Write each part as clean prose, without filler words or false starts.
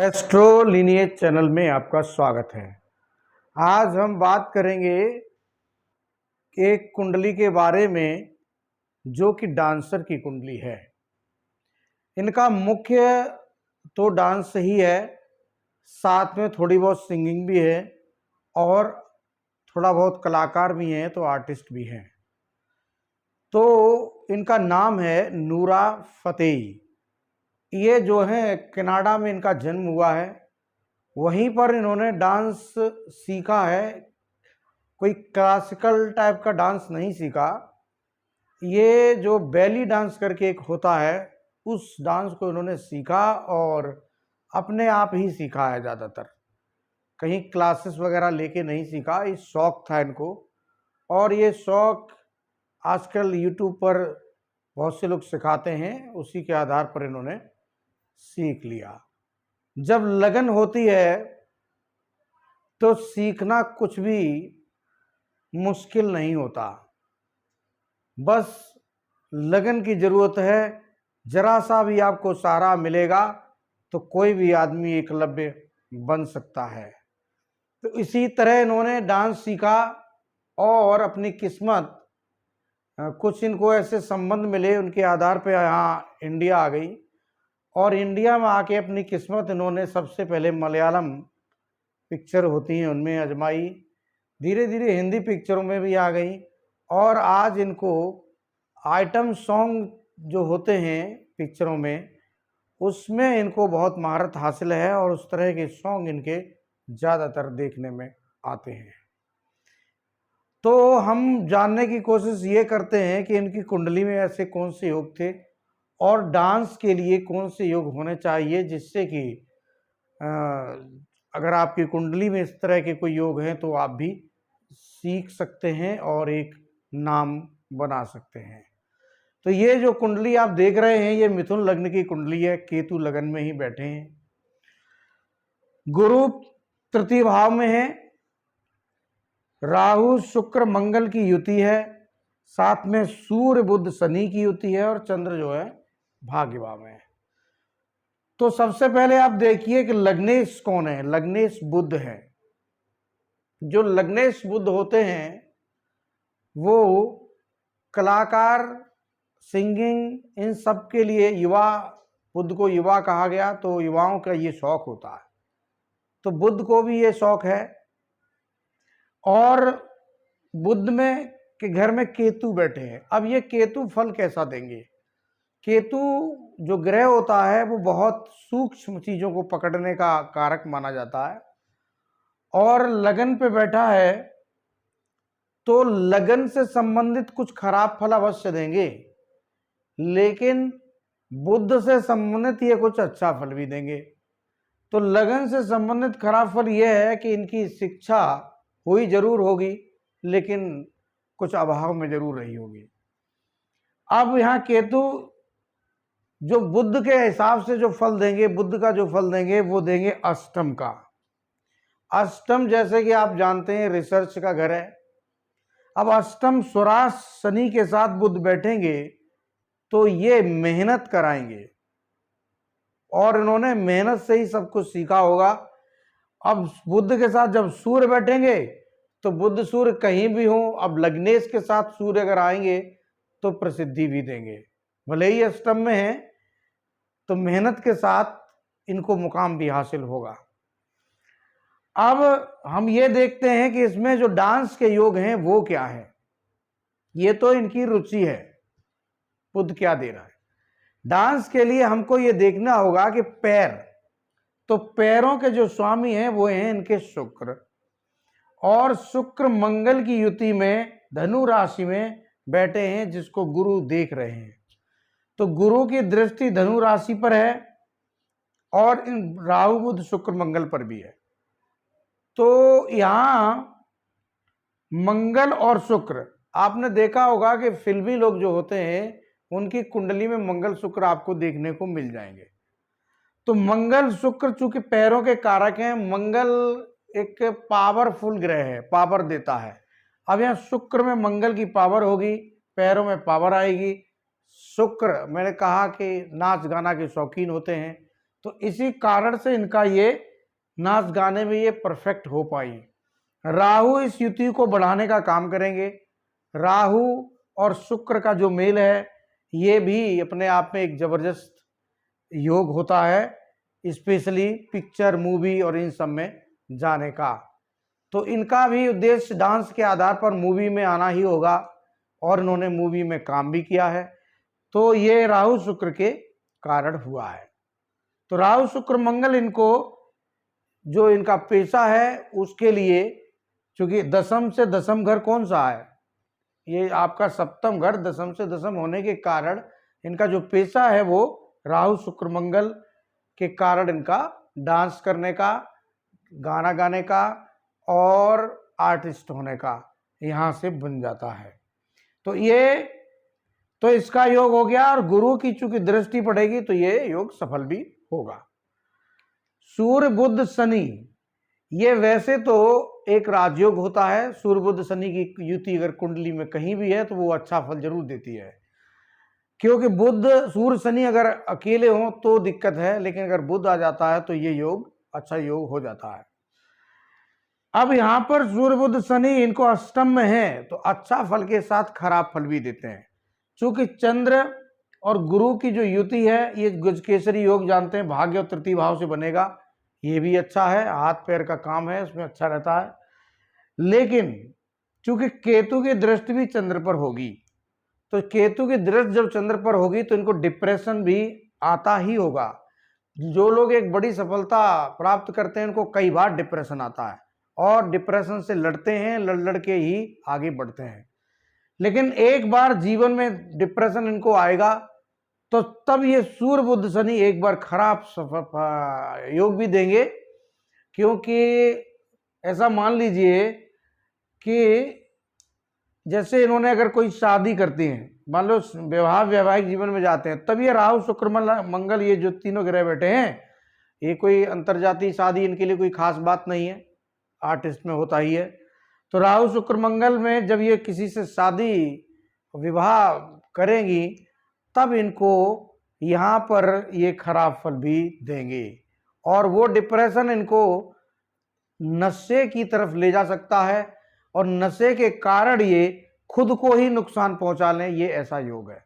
Astro lineage channel में आपका स्वागत है। आज हम बात करेंगे एक कुंडली के बारे में जो कि डांसर की कुंडली है। इनका मुख्य तो डांस ही है, साथ में थोड़ी बहुत सिंगिंग भी है और थोड़ा बहुत कलाकार भी हैं, तो आर्टिस्ट भी हैं। तो इनका नाम है नूरा फतेही। ये जो है कनाडा में इनका जन्म हुआ है, वहीं पर इन्होंने डांस सीखा है। कोई क्लासिकल टाइप का डांस नहीं सीखा, ये जो बेली डांस करके एक होता है उस डांस को इन्होंने सीखा और अपने आप ही सीखा है। ज़्यादातर कहीं क्लासेस वगैरह लेके नहीं सीखा, ये शौक था इनको। और ये शौक आजकल यूट्यूब पर बहुत से लोग सिखाते हैं, उसी के आधार पर इन्होंने सीख लिया। जब लगन होती है तो सीखना कुछ भी मुश्किल नहीं होता, बस लगन की ज़रूरत है। जरा सा भी आपको सहारा मिलेगा तो कोई भी आदमी एकलव्य बन सकता है। तो इसी तरह इन्होंने डांस सीखा और अपनी किस्मत, कुछ इनको ऐसे संबंध मिले, उनके आधार पर यहाँ इंडिया आ गई और इंडिया में आके अपनी किस्मत इन्होंने सबसे पहले मलयालम पिक्चर होती हैं उनमें आजमाई, धीरे धीरे हिंदी पिक्चरों में भी आ गई और आज इनको आइटम सॉन्ग जो होते हैं पिक्चरों में, उसमें इनको बहुत महारत हासिल है और उस तरह के सॉन्ग इनके ज़्यादातर देखने में आते हैं। तो हम जानने की कोशिश ये करते हैं कि इनकी कुंडली में ऐसे कौन से योग थे और डांस के लिए कौन से योग होने चाहिए, जिससे कि अगर आपकी कुंडली में इस तरह के कोई योग हैं तो आप भी सीख सकते हैं और एक नाम बना सकते हैं। तो ये जो कुंडली आप देख रहे हैं, ये मिथुन लग्न की कुंडली है। केतु लगन में ही बैठे हैं, गुरु तृतीय भाव में है, राहु शुक्र मंगल की युति है, साथ में सूर्य बुध शनि की युति है और चंद्र जो है भाग्य भाव में है। तो सबसे पहले आप देखिए कि लग्नेश कौन है। लग्नेश बुध है। जो लग्नेश बुध होते हैं वो कलाकार, सिंगिंग, इन सब के लिए, युवा, बुध को युवा कहा गया तो युवाओं का ये शौक होता है। तो बुध को भी ये शौक है। और बुध में के घर में केतु बैठे हैं। अब ये केतु फल कैसा देंगे? केतु जो ग्रह होता है वो बहुत सूक्ष्म चीजों को पकड़ने का कारक माना जाता है और लगन पे बैठा है तो लगन से संबंधित कुछ खराब फल अवश्य देंगे, लेकिन बुध से संबंधित ये कुछ अच्छा फल भी देंगे। तो लगन से संबंधित खराब फल ये है कि इनकी शिक्षा हुई जरूर होगी, लेकिन कुछ अभाव में जरूर रही होगी। अब यहाँ केतु जो बुध के हिसाब से जो फल देंगे, बुध का जो फल देंगे वो देंगे अष्टम का। अष्टम जैसे कि आप जानते हैं रिसर्च का घर है। अब अष्टम स्वराज शनि के साथ बुध बैठेंगे तो ये मेहनत कराएंगे और इन्होंने मेहनत से ही सब कुछ सीखा होगा। अब बुध के साथ जब सूर्य बैठेंगे तो बुध सूर्य कहीं भी हो, अब लग्नेश के साथ सूर्य अगर आएंगे तो प्रसिद्धि भी देंगे। भले ही अष्टम में है तो मेहनत के साथ इनको मुकाम भी हासिल होगा। अब हम ये देखते हैं कि इसमें जो डांस के योग हैं वो क्या है। ये तो इनकी रुचि है, बुध क्या दे रहा है। डांस के लिए हमको ये देखना होगा कि पैर, तो पैरों के जो स्वामी हैं वो हैं इनके शुक्र, और शुक्र मंगल की युति में धनु राशि में बैठे हैं, जिसको गुरु देख रहे हैं। तो गुरु की दृष्टि धनु राशि पर है और इन राहु बुध शुक्र मंगल पर भी है। तो यहां मंगल और शुक्र, आपने देखा होगा कि फिल्मी लोग जो होते हैं उनकी कुंडली में मंगल शुक्र आपको देखने को मिल जाएंगे। तो मंगल शुक्र चूंकि पैरों के कारक हैं, मंगल एक पावरफुल ग्रह है, पावर देता है। अब यहाँ शुक्र में मंगल की पावर होगी, पैरों में पावर आएगी। शुक्र, मैंने कहा कि नाच गाना के शौकीन होते हैं, तो इसी कारण से इनका ये नाच गाने में ये परफेक्ट हो पाई। राहु इस युति को बढ़ाने का काम करेंगे। राहु और शुक्र का जो मेल है ये भी अपने आप में एक जबरदस्त योग होता है, स्पेशली पिक्चर, मूवी और इन सब में जाने का। तो इनका भी उद्देश्य डांस के आधार पर मूवी में आना ही होगा और इन्होंने मूवी में काम भी किया है। तो ये राहु शुक्र के कारण हुआ है। तो राहु शुक्र मंगल इनको जो इनका पेशा है उसके लिए, क्योंकि दशम से दशम घर कौन सा है, ये आपका सप्तम घर, दशम से दशम होने के कारण इनका जो पेशा है वो राहु शुक्र मंगल के कारण इनका डांस करने का, गाना गाने का और आर्टिस्ट होने का यहाँ से बन जाता है। तो इसका योग हो गया। और गुरु की चूंकि दृष्टि पड़ेगी तो ये योग सफल भी होगा। सूर्य बुध शनि, ये वैसे तो एक राजयोग होता है। सूर्य बुध शनि की युति अगर कुंडली में कहीं भी है तो वो अच्छा फल जरूर देती है, क्योंकि बुध सूर्य शनि अगर अकेले हो तो दिक्कत है, लेकिन अगर बुध आ जाता है तो ये योग अच्छा योग हो जाता है। अब यहाँ पर सूर्य बुध शनि इनको अष्टम में है तो अच्छा फल के साथ खराब फल भी देते हैं। चूंकि चंद्र और गुरु की जो युति है ये गजकेसरी योग जानते हैं, भाग्य और तृतीय भाव से बनेगा, ये भी अच्छा है, हाथ पैर का काम है उसमें अच्छा रहता है। लेकिन चूंकि केतु की दृष्टि भी चंद्र पर होगी, तो केतु की दृष्टि जब चंद्र पर होगी तो इनको डिप्रेशन भी आता ही होगा। जो लोग एक बड़ी सफलता प्राप्त करते हैं उनको कई बार डिप्रेशन आता है और डिप्रेशन से लड़ते हैं, लड़ के ही आगे बढ़ते हैं। लेकिन एक बार जीवन में डिप्रेशन इनको आएगा तो तब ये सूर्य बुध शनि एक बार खराब योग भी देंगे। क्योंकि ऐसा मान लीजिए कि जैसे इन्होंने अगर कोई शादी करती हैं, मान लो वैवाहिक जीवन में जाते हैं, तब ये राहु शुक्र मंगल ये जो तीनों ग्रह बैठे हैं, ये कोई अंतर्जातीय शादी इनके लिए कोई खास बात नहीं है, आर्टिस्ट में होता ही है। तो राहु शुक्र मंगल में जब ये किसी से शादी विवाह करेंगी तब इनको यहाँ पर ये खराब फल भी देंगे और वो डिप्रेशन इनको नशे की तरफ ले जा सकता है और नशे के कारण ये खुद को ही नुकसान पहुंचा लें, ये ऐसा योग है।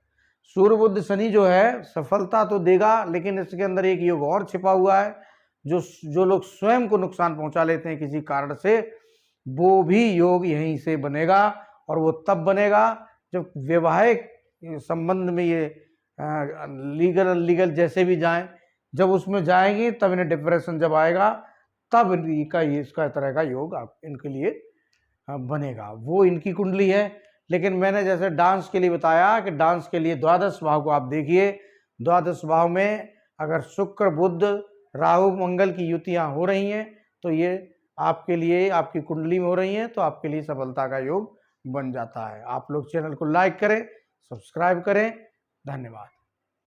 सूर्य बुध शनि जो है सफलता तो देगा, लेकिन इसके अंदर एक योग और छिपा हुआ है। जो लोग स्वयं को नुकसान पहुंचा लेते हैं किसी कारण से, वो भी योग यहीं से बनेगा। और वो तब बनेगा जब वैवाहिक संबंध में ये लीगल जैसे भी जाएं, जब उसमें जाएंगे तब इन्हें डिप्रेशन जब आएगा तब इसका तरह का योग इनके लिए बनेगा। वो इनकी कुंडली है। लेकिन मैंने जैसे डांस के लिए बताया कि डांस के लिए द्वादश भाव को आप देखिए, द्वादश भाव में अगर शुक्र बुध राहु मंगल की युतियां हो रही हैं तो ये आपके लिए, आपकी कुंडली में हो रही हैं तो आपके लिए सफलता का योग बन जाता है। आप लोग चैनल को लाइक करें, सब्सक्राइब करें। धन्यवाद।